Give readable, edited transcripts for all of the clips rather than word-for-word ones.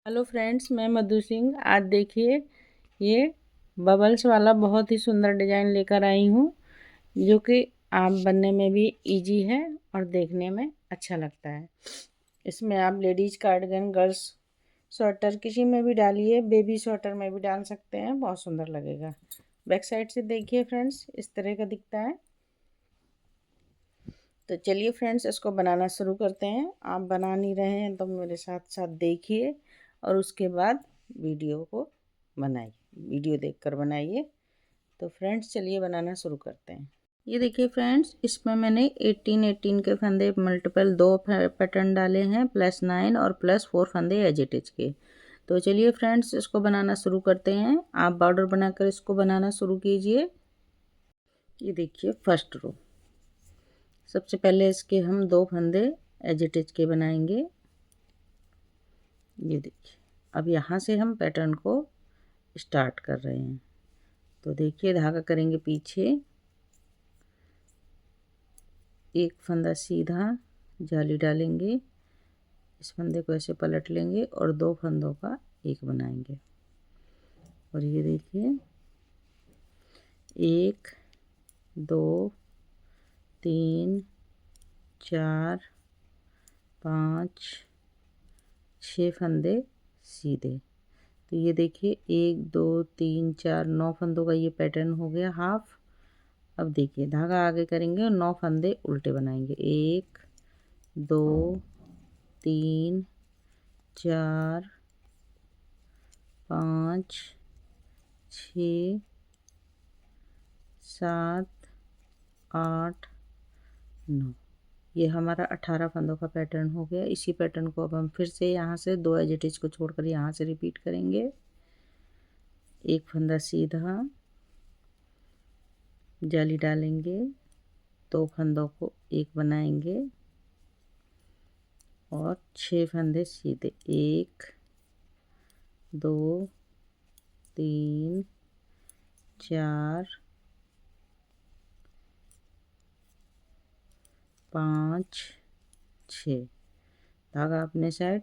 Hello friends, मैं मधु सिंह। आज देखिए, ये बबल्स वाला बहुत ही सुंदर डिज़ाइन लेकर आई हूँ, जो कि आप बनने में भी इजी है और देखने में अच्छा लगता है। इसमें आप लेडीज कार्डिगन, गर्ल्स स्वेटर किसी में भी डालिए, बेबी स्वेटर में भी डाल सकते हैं, बहुत सुंदर लगेगा। बैक साइड से देखिए फ्रेंड्स, इस तरह का दिखता है। तो चलिए फ्रेंड्स, इसको बनाना शुरू करते हैं। आप बना नहीं रहे हैं तो मेरे साथ साथ देखिए और उसके बाद वीडियो को बनाइए, वीडियो देखकर बनाइए। तो फ्रेंड्स चलिए बनाना शुरू करते हैं। ये देखिए फ्रेंड्स, इसमें मैंने 18 के फंदे मल्टीपल 2 पैटर्न डाले हैं, +9 और +4 फंदे एज इट इज के। तो चलिए फ्रेंड्स, इसको बनाना शुरू करते हैं। आप बॉर्डर बनाकर इसको बनाना शुरू कीजिए। ये देखिए फर्स्ट रो, सबसे पहले इसके हम 2 फंदे एज इट इज के बनाएंगे। ये देखिए, अब यहाँ से हम पैटर्न को स्टार्ट कर रहे हैं। तो देखिए, धागा करेंगे पीछे, एक फंदा सीधा जाली डालेंगे, इस फंदे को ऐसे पलट लेंगे और 2 फंदों का एक बनाएंगे। और ये देखिए, 1 2 3 4 5 6 फंदे सीधे। तो ये देखिए, 1 2 3 4 9 फंदों का ये पैटर्न हो गया हाफ। अब देखिए, धागा आगे करेंगे और 9 फंदे उल्टे बनाएंगे। 1 2 3 4 5 6 7 8 9, ये हमारा 18 फंदों का पैटर्न हो गया। इसी पैटर्न को अब हम फिर से यहाँ से 2 एज इट इज को छोड़कर यहाँ से रिपीट करेंगे। एक फंदा सीधा जाली डालेंगे, 2 फंदों को एक बनाएंगे और 6 फंदे सीधे। 1 2 3 4 5 6, धागा अपने साइड।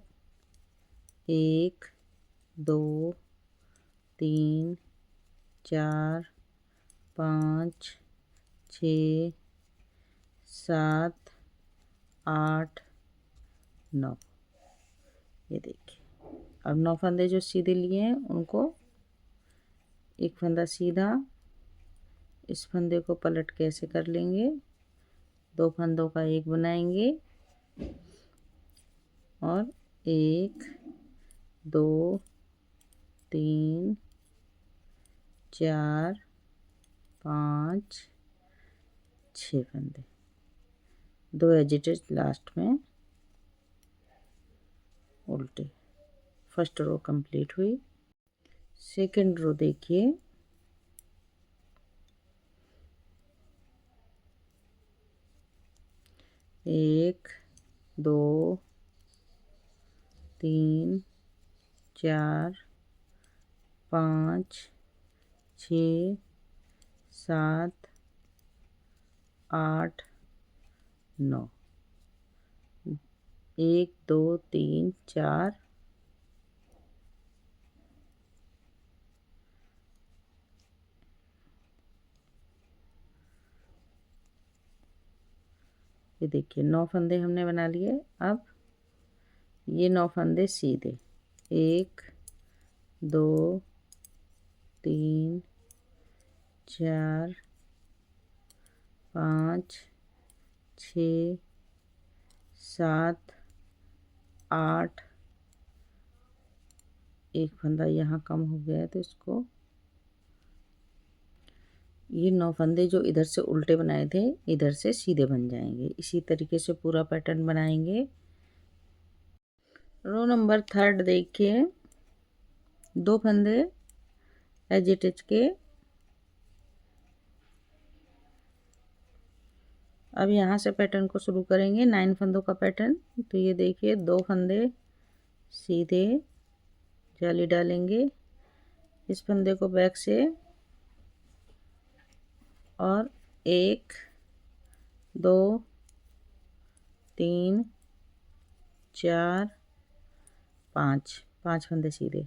1 2 3 4 5 6 7 8 9। ये देखिए, अब 9 फंदे जो सीधे लिए हैं उनको एक फंदा सीधा, इस फंदे को पलट के ऐसे कर लेंगे, 2 फंदों का एक बनाएंगे और 1 2 3 4 5 6 फंदे, 2 एज इट इज लास्ट में उल्टे। फर्स्ट रो कंप्लीट हुई। सेकंड रो देखिए, 1 2 3 4 5 6 7 8 9, 1 2 3 4 ये देखिए, 9 फंदे हमने बना लिए। अब ये 9 फंदे सीधे, 1 2 3 4 5 6 7 8, एक फंदा यहाँ कम हो गया है तो इसको, ये 9 फंदे जो इधर से उल्टे बनाए थे इधर से सीधे बन जाएंगे। इसी तरीके से पूरा पैटर्न बनाएंगे। रो नंबर 3 देखिए, 2 फंदे एज इट इज के। अब यहाँ से पैटर्न को शुरू करेंगे, 9 फंदों का पैटर्न। तो ये देखिए, 2 फंदे सीधे जाली डालेंगे, इस फंदे को बैक से और 1 2 3 4 5 5 फंदे सीधे।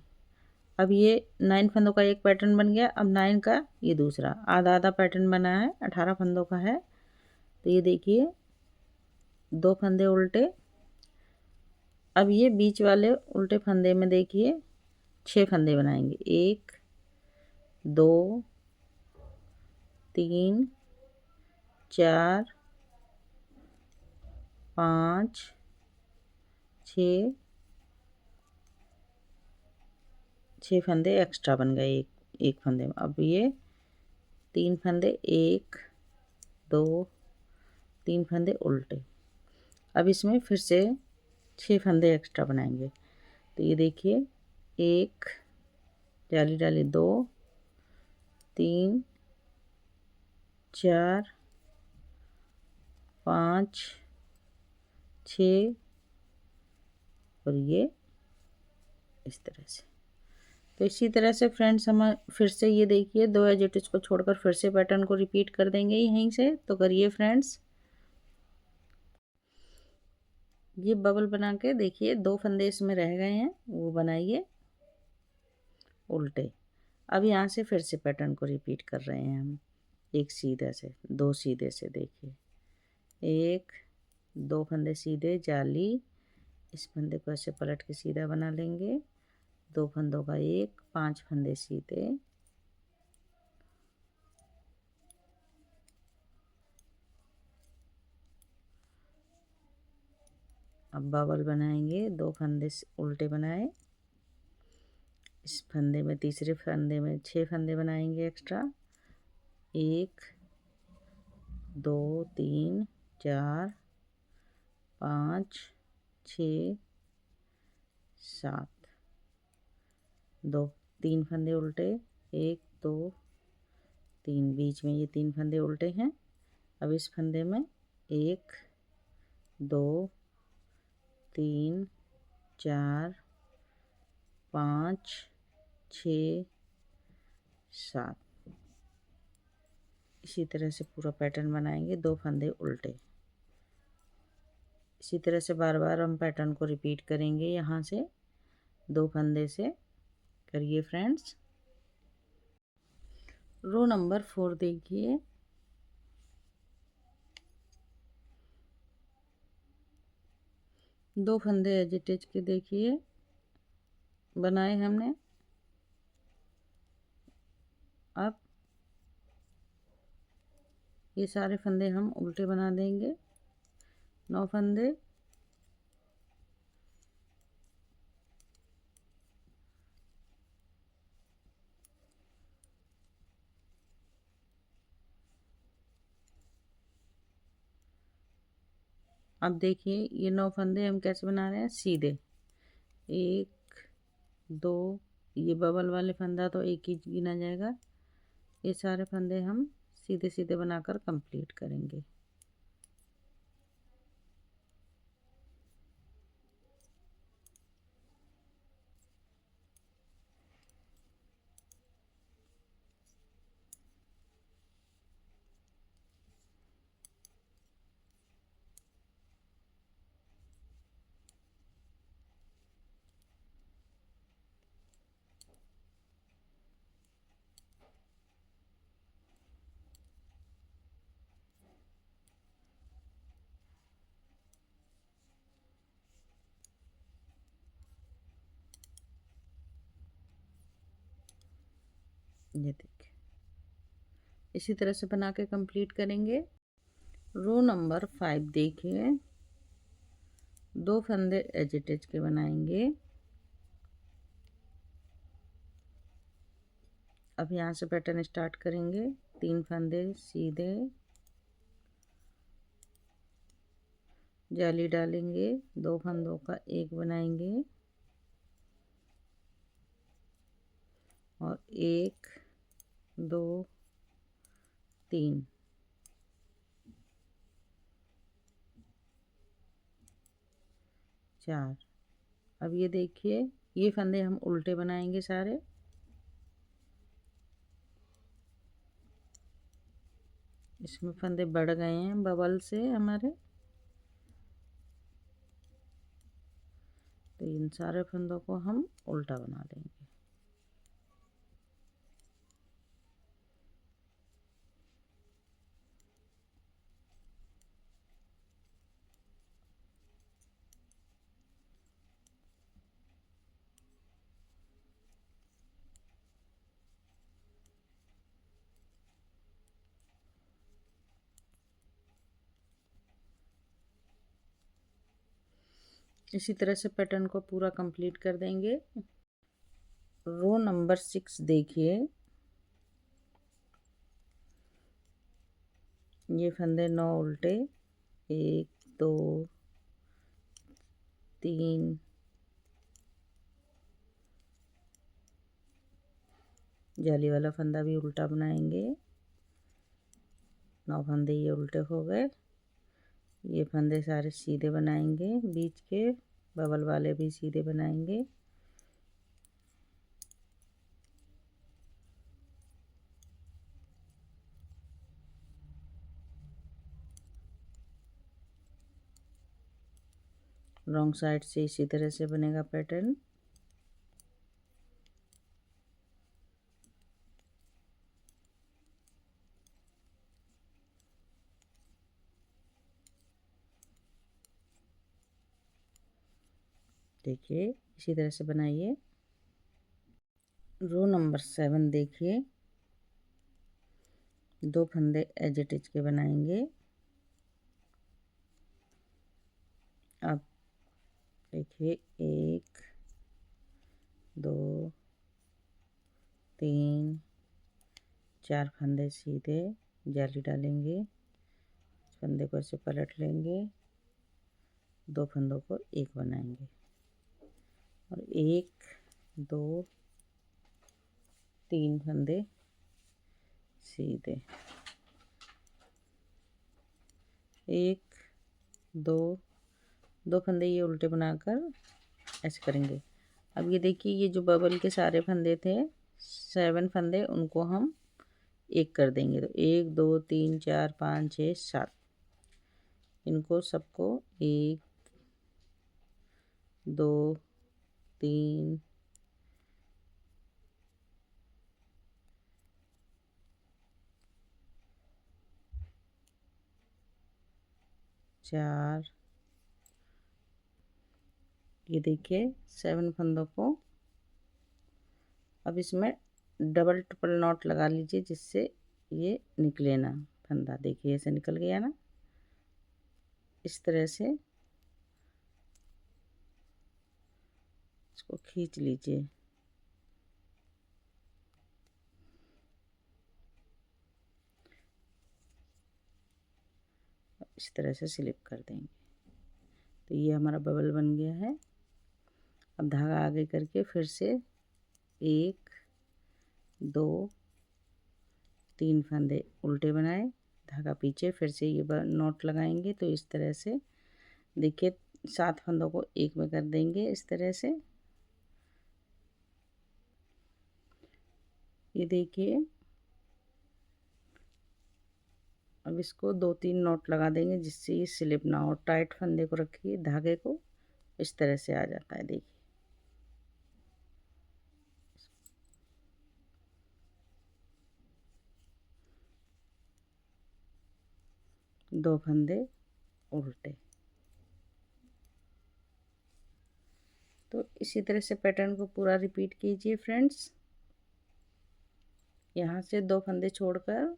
अब ये 9 फंदों का एक पैटर्न बन गया। अब 9 का ये दूसरा आधा आधा पैटर्न बना है, 18 फंदों का है। तो ये देखिए 2 फंदे उल्टे। अब ये बीच वाले उल्टे फंदे में देखिए 6 फंदे बनाएंगे। 1 2 3 4 5 6 फंदे एक्स्ट्रा बन गए एक फंदे में। अब ये 3 फंदे, 1 2 3 फंदे उल्टे। अब इसमें फिर से 6 फंदे एक्स्ट्रा बनाएंगे। तो ये देखिए 1 जाली डाली, 2 3 4 5 6 और ये इस तरह से। तो इसी तरह से फ्रेंड्स हम फिर से ये देखिए 2 एज को छोड़कर फिर से पैटर्न को रिपीट कर देंगे यहीं से। तो करिए फ्रेंड्स। ये बबल बना के देखिए 2 फंदे इसमें रह गए हैं, वो बनाइए उल्टे। अब यहाँ से फिर से पैटर्न को रिपीट कर रहे हैं हम, एक सीधा से 2 सीधे से। देखिए 1 2 फंदे सीधे जाली, इस फंदे को ऐसे पलट के सीधा बना लेंगे। 2 फंदों का एक, 5 फंदे सीधे। अब बबल बनाएंगे, 2 फंदे उल्टे बनाए, इस फंदे में तीसरे फंदे में 6 फंदे बनाएंगे एक्स्ट्रा। 1 2 3 4 5 6 7, 2 3 फंदे उल्टे, 1 2 3, बीच में ये 3 फंदे उल्टे हैं। अब इस फंदे में 1 2 3 4 5 6 7, इसी तरह से पूरा पैटर्न बनाएंगे, 2 फंदे उल्टे। इसी तरह से बार बार हम पैटर्न को रिपीट करेंगे यहाँ से 2 फंदे से। करिए फ्रेंड्स। रो नंबर 4 देखिए, दो फंदे एजिटेज के देखिए बनाए हमने। अब ये सारे फंदे हम उल्टे बना देंगे, 9 फंदे। अब देखिए ये 9 फंदे हम कैसे बना रहे हैं, सीधे 1 2, ये बबल वाले फंदा तो एक ही गिना जाएगा। ये सारे फंदे हम सीधे सीधे बनाकर कंप्लीट करेंगे। ये देखिए इसी तरह से बना के कंप्लीट करेंगे। रो नंबर 5 देखिए, 2 फंदे एजिटेज के बनाएंगे। अब यहाँ से पैटर्न स्टार्ट करेंगे, 3 फंदे सीधे जाली डालेंगे, 2 फंदों का एक बनाएंगे और 1 2 3 4। अब ये देखिए ये फंदे हम उल्टे बनाएंगे सारे। इसमें फंदे बढ़ गए हैं बबल से हमारे। तो इन सारे फंदों को हम उल्टा बना देंगे। इसी तरह से पैटर्न को पूरा कंप्लीट कर देंगे। रो नंबर 6 देखिए, ये फंदे 9 उल्टे, 1 2 3 जाली वाला फंदा भी उल्टा बनाएंगे। 9 फंदे ये उल्टे हो गए। ये फंदे सारे सीधे बनाएंगे, बीच के बबल वाले भी सीधे बनाएंगे। रॉन्ग साइड से इसी तरह से बनेगा पैटर्न। देखिए इसी तरह से बनाइए। रो नंबर 7 देखिए, 2 फंदे एज इट इज के बनाएंगे। अब देखिए 1 2 3 4 फंदे सीधे जाली डालेंगे। फंदे को ऐसे पलट लेंगे, 2 फंदों को एक बनाएंगे और 1 2 3 फंदे सीधे, 1 2 फंदे ये उल्टे बनाकर ऐसे करेंगे। अब ये देखिए, ये जो बबल के सारे फंदे थे 7 फंदे, उनको हम एक कर देंगे। तो 1 2 3 4 5 6 7, इनको सबको 1 2 3 4, ये देखिए 7 फंदों को। अब इसमें डबल ट्रिपल नॉट लगा लीजिए, जिससे ये निकले ना फंदा। देखिए ऐसे निकल गया ना, इस तरह से इसको खींच लीजिए। इस तरह से स्लिप कर देंगे। तो ये हमारा बबल बन गया है। अब धागा आगे करके फिर से 1 2 3 फंदे उल्टे बनाए, धागा पीछे, फिर से ये नॉट लगाएंगे। तो इस तरह से देखिए 7 फंदों को एक में कर देंगे इस तरह से। ये देखिए, अब इसको 2-3 नॉट लगा देंगे, जिससे ये स्लिप ना हो। टाइट फंदे को रखिए, धागे को इस तरह से आ जाता है। देखिए 2 फंदे उल्टे। तो इसी तरह से पैटर्न को पूरा रिपीट कीजिए फ्रेंड्स। यहाँ से 2 फंदे छोड़कर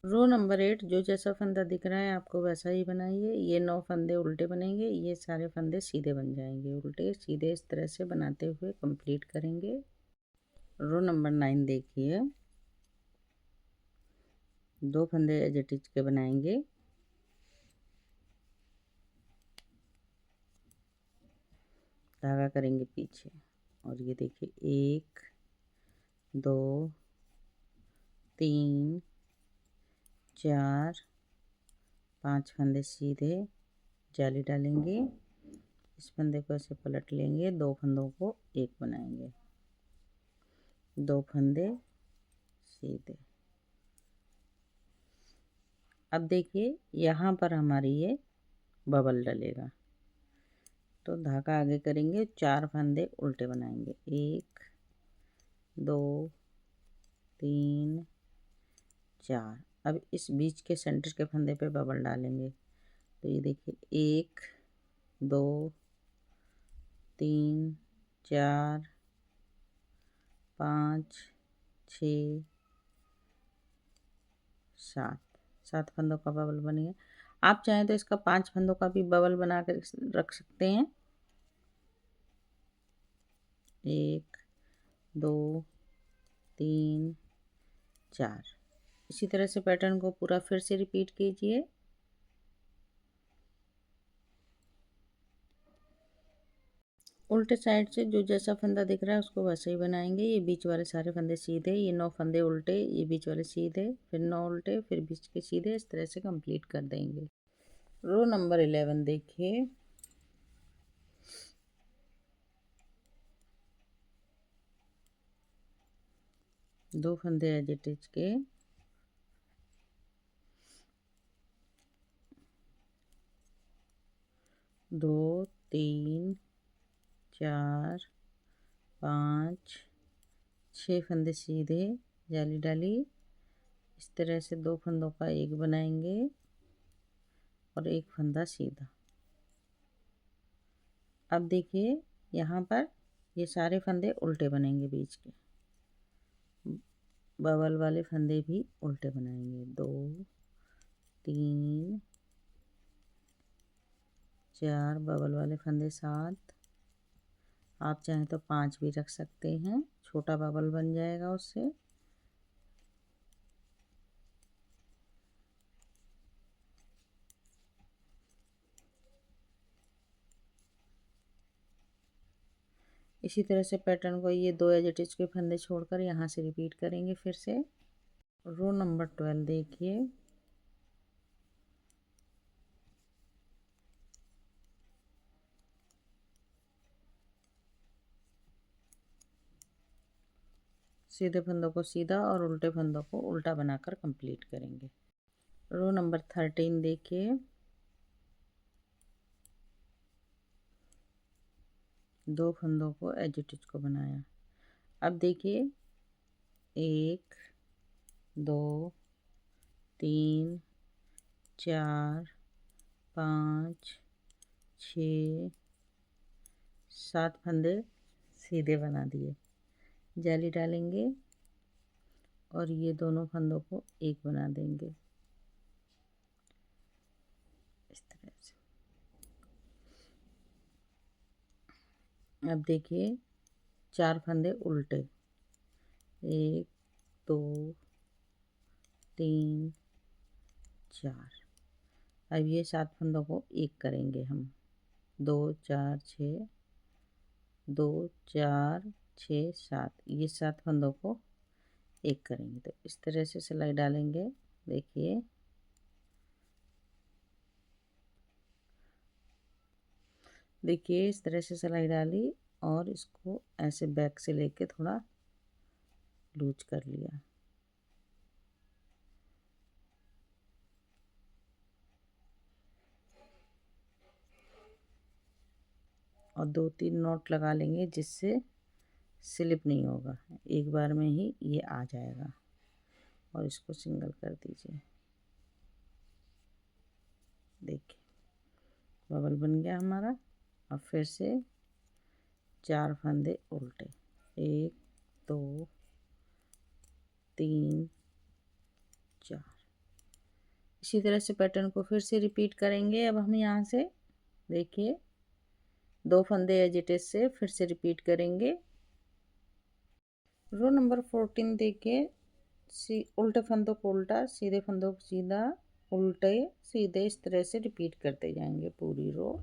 रो नंबर 8 जो जैसा फंदा दिख रहा है आपको वैसा ही बनाइए। ये 9 फंदे उल्टे बनेंगे, ये सारे फंदे सीधे बन जाएंगे। उल्टे सीधे इस तरह से बनाते हुए कंप्लीट करेंगे। रो नंबर 9 देखिए, 2 फंदे एज इट इज के बनाएंगे। धागा करेंगे पीछे और ये देखिए 1 2 3 4 5 फंदे सीधे जाली डालेंगे। इस फंदे को ऐसे पलट लेंगे, 2 फंदों को एक बनाएंगे, 2 फंदे सीधे। अब देखिए यहाँ पर हमारी ये बबल डलेगा। तो धागा आगे करेंगे, 4 फंदे उल्टे बनाएंगे, 1 2 3 4। अब इस बीच के सेंटर के फंदे पे बबल डालेंगे। तो ये देखिए 1 2 3 4 5 6 7 फंदों का बबल बन गया। आप चाहें तो इसका 5 फंदों का भी बबल बना कर रख सकते हैं। 1 2 3 4। इसी तरह से पैटर्न को पूरा फिर से रिपीट कीजिए। उल्टे साइड से जो जैसा फंदा दिख रहा है उसको वैसे ही बनाएंगे। ये बीच वाले सारे फंदे सीधे, ये 9 फंदे उल्टे, ये बीच वाले सीधे, फिर 9 उल्टे, फिर बीच के सीधे, इस तरह से कंप्लीट कर देंगे। रो नंबर 11 देखिए। दो फंदे एज इट इज के, दो 3 4 5 6 फंदे सीधे, जाली डाली। इस तरह से 2 फंदों का एक बनाएंगे और एक फंदा सीधा। अब देखिए यहाँ पर ये सारे फंदे उल्टे बनेंगे, बीच के बबल वाले फंदे भी उल्टे बनाएंगे। 2 3 4 बबल वाले फंदे 7। आप चाहें तो 5 भी रख सकते हैं, छोटा बबल बन जाएगा उससे। इसी तरह से पैटर्न को ये 2 एज इट इज के फंदे छोड़कर यहाँ से रिपीट करेंगे फिर से। रो नंबर 12 देखिए। सीधे फंदों को सीधा और उल्टे फंदों को उल्टा बनाकर कंप्लीट करेंगे। रो नंबर 13 देखिए। 2 फंदों को एज इट इज को बनाया। अब देखिए 1 2 3 4 5 6 7 फंदे सीधे बना दिए, जाली डालेंगे और ये दोनों फंदों को एक बना देंगे इस तरह से। अब देखिए 4 फंदे उल्टे, 1 2 3 4। अब ये 7 फंदों को एक करेंगे हम, 2 4 6 2 4 6 7। ये 7 फंदों को एक करेंगे। तो इस तरह से सिलाई डालेंगे। देखिए देखिए इस तरह से सिलाई डाली और इसको ऐसे बैक से लेके थोड़ा लूज कर लिया। और 2-3 नॉट लगा लेंगे जिससे स्लिप नहीं होगा, एक बार में ही ये आ जाएगा। और इसको सिंगल कर दीजिए। देखिए बबल बन गया हमारा। अब फिर से 4 फंदे उल्टे, 1 2 3 4। इसी तरह से पैटर्न को फिर से रिपीट करेंगे। अब हम यहाँ से देखिए 2 फंदे एज इट इज से फिर से रिपीट करेंगे। रो नंबर 14 देखिए। उल्टे फंदों को उल्टा, सीधे फंदों को सीधा, उल्टे सीधे, इस तरह से रिपीट करते जाएंगे पूरी रो।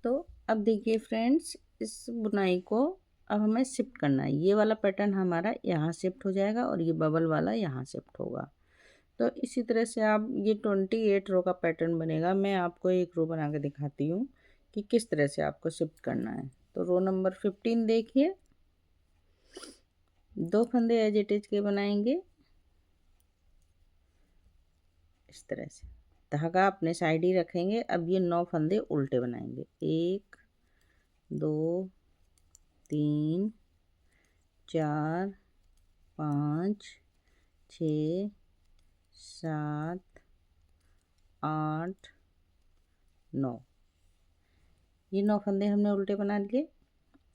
तो अब देखिए फ्रेंड्स, इस बुनाई को अब हमें शिफ्ट करना है। ये वाला पैटर्न हमारा यहाँ शिफ्ट हो जाएगा और ये बबल वाला यहाँ शिफ्ट होगा। तो इसी तरह से आप ये 28 रो का पैटर्न बनेगा। मैं आपको एक रो बना के दिखाती हूँ कि किस तरह से आपको शिफ्ट करना है। तो रो नंबर 15 देखिए। 2 फंदे एज इट इज के बनाएंगे इस तरह से, धागा अपने साइड ही रखेंगे। अब ये 9 फंदे उल्टे बनाएंगे, 1 2 3 4 5 6 7 8 9। ये 9 फंदे हमने उल्टे बना लिए।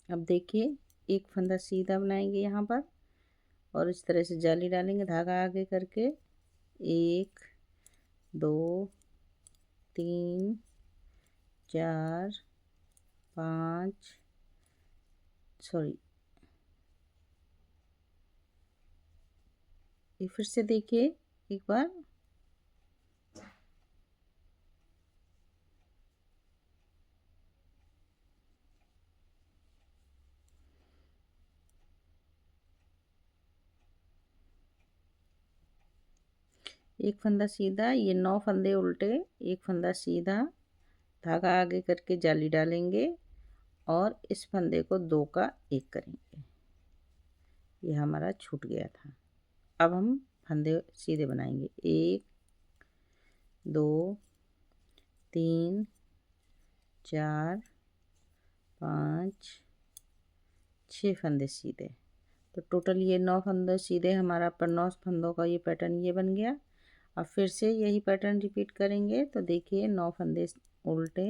अब देखिए एक फंदा सीधा बनाएंगे यहाँ पर और इस तरह से जाली डालेंगे धागा आगे करके। 1 2 3 4 5 सॉरी ये फिर से देखिए एक बार। एक फंदा सीधा, ये 9 फंदे उल्टे, एक फंदा सीधा, धागा आगे करके जाली डालेंगे और इस फंदे को 2 का 1 करेंगे। ये हमारा छूट गया था। अब हम फंदे सीधे बनाएंगे। 1 2 3 4 5 6 फंदे सीधे। तो टोटल ये 9 फंदे सीधे हमारा पर 9 फंदों का ये पैटर्न ये बन गया। अब फिर से यही पैटर्न रिपीट करेंगे। तो देखिए 9 फंदे उल्टे,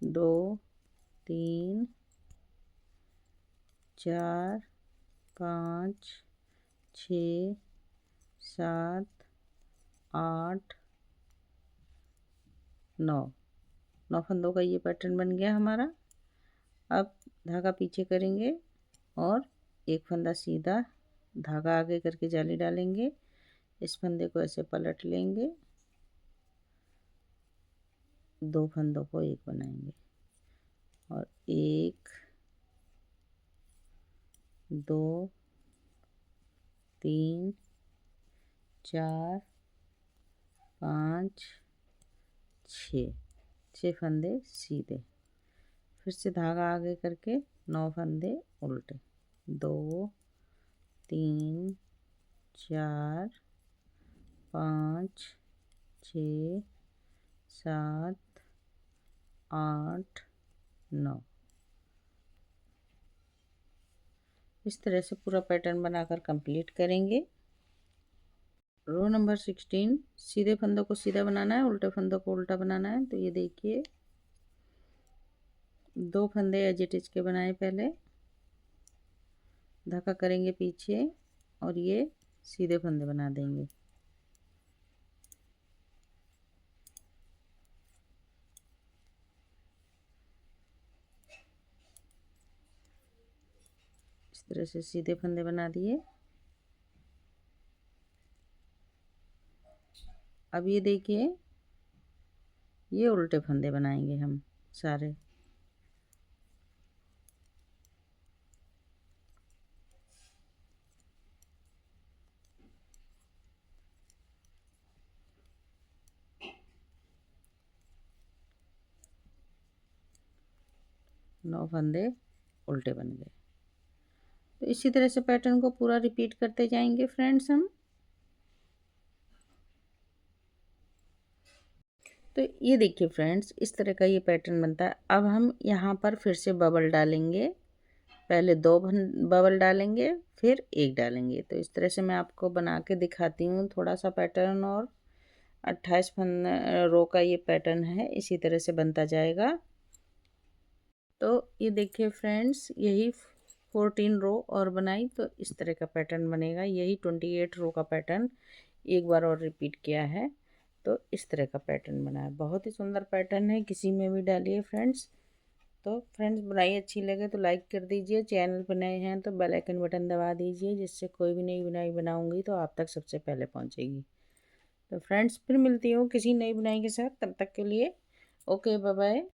2 3 4 5 6 7 8 9 फंदों का ये पैटर्न बन गया हमारा। अब धागा पीछे करेंगे और एक फंदा सीधा, धागा आगे करके जाली डालेंगे। इस फंदे को ऐसे पलट लेंगे, 2 फंदों को 1 बनाएंगे और 1 2 3 4 5 6 फंदे सीधे। फिर से धागा आगे करके 9 फंदे उल्टे, 2 3 4 5 6 7 8 9। इस तरह से पूरा पैटर्न बनाकर कंप्लीट करेंगे। रो नंबर 16 सीधे फंदों को सीधा बनाना है, उल्टे फंदों को उल्टा बनाना है। तो ये देखिए 2 फंदे एज इट इज के बनाए, पहले धागा करेंगे पीछे और ये सीधे फंदे बना देंगे। इस तरह से सीधे फंदे बना दिए। अब ये देखिए ये उल्टे फंदे बनाएंगे हम सारे। नौ फंदे उल्टे बन गए। तो इसी तरह से पैटर्न को पूरा रिपीट करते जाएंगे फ्रेंड्स हम। तो ये देखिए फ्रेंड्स इस तरह का ये पैटर्न बनता है। अब हम यहाँ पर फिर से बबल डालेंगे, पहले 2 बबल डालेंगे फिर 1 डालेंगे। तो इस तरह से मैं आपको बना के दिखाती हूँ थोड़ा सा पैटर्न। और 28 रो का ये पैटर्न है, इसी तरह से बनता जाएगा। तो ये देखिए फ्रेंड्स यही 14 रो और बनाई तो इस तरह का पैटर्न बनेगा। यही 28 रो का पैटर्न एक बार और रिपीट किया है तो इस तरह का पैटर्न बना है। बहुत ही सुंदर पैटर्न है, किसी में भी डालिए फ्रेंड्स। तो फ्रेंड्स बुनाई अच्छी लगे तो लाइक कर दीजिए, चैनल पर नए हैं तो बेल आइकन बटन दबा दीजिए, जिससे कोई भी नई बुनाई बनाऊंगी तो आप तक सबसे पहले पहुंचेगी। तो फ्रेंड्स फिर मिलती हूँ किसी नई बुनाई के साथ, तब तक के लिए ओके बाय बाय।